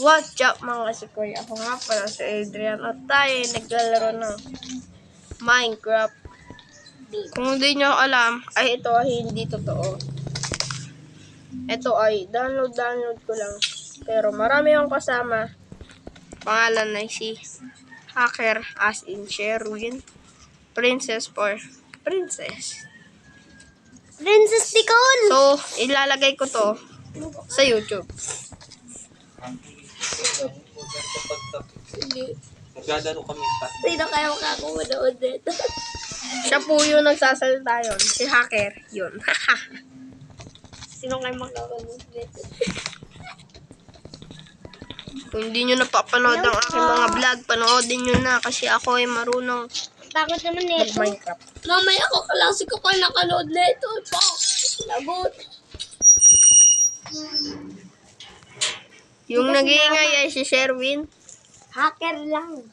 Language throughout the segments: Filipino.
What's up mga kasikoy? Ako nga pala si Adrian at tayo ay naglalaro ng Minecraft. Kung hindi nyo alam, ay ito ay hindi totoo. Ito ay download ko lang. Pero marami akong kasama. Pangalan ay si Hacker as in Sherwin. Princess for Princess. Princess Nicole! So, ilalagay ko to sa YouTube. Nagdadaro kami pa. Sino kaya makakumunood dito? Siya po yung nagsasalita yun. Si Hacker yun. Sino kaya makakumunood dito? Kung hindi nyo napapanood ang aking mga vlog, panoodin nyo na kasi ako ay marunong Takot naman nito. mag-Minecraft. Mamaya ako kalasi ko pa nakanood nito. Ito. Lagot. Yung nag-iingay ay si Sherwin. Hacker lang.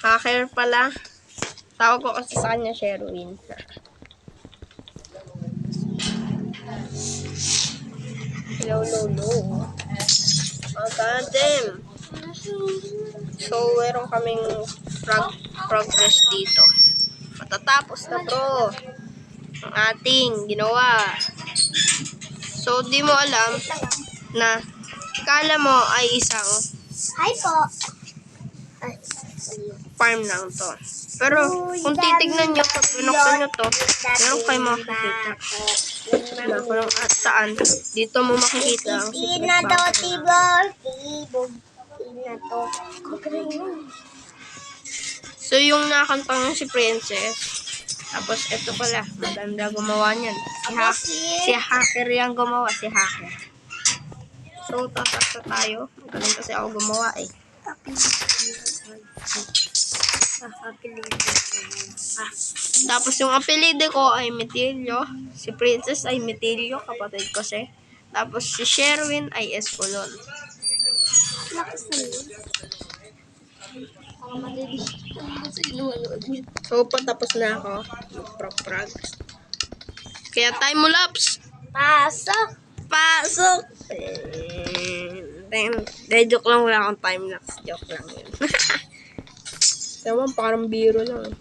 Hacker pala. Tawag ko kasi sa kanya Sherwin. Hello, lolo. Magandang. So, meron kaming progress dito. Matatapos na bro ang ating ginawa. So, di mo alam na kala mo ay isang Hi po. farm lang to. Pero, kung titignan nyo, pag binuksan nyo to, meron kayo makikita. Na kung at saan, dito mo makikita ang secret Ina to, box. tibor. Tibor. Ina to. So, yung nakantang si Princess, tapos ito pala, maganda gumawa niyan. Si Hacker yung gumawa, si Hacker. So, tatas na tayo. Magaling kasi ako gumawa eh. Tapos yung apelido ko ay Metilio. Si Princess ay Metilio, kapatid ko siya. Tapos si Sherwin ay Espolon. Lakas na yun. Para malilis. Kasi inuwanood niya. So, patapos na ako. Mag-prog. Kaya time mo lapse. Pasok. Pasok! Dahil joke lang, wala akong time lapse. Joke lang yun. Ewan, parang biro lang.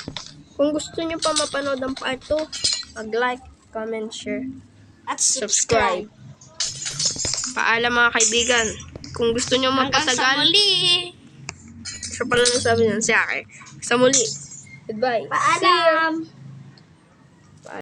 Kung gusto nyo pa mapanood ang part 2, mag-like, comment, share, At subscribe. Paalam mga kaibigan. Kung gusto nyo Hanggang sa magpatagal, muli. siya pala nang sabi niyan si Ake. Sa muli. Goodbye. See ya. Paalam.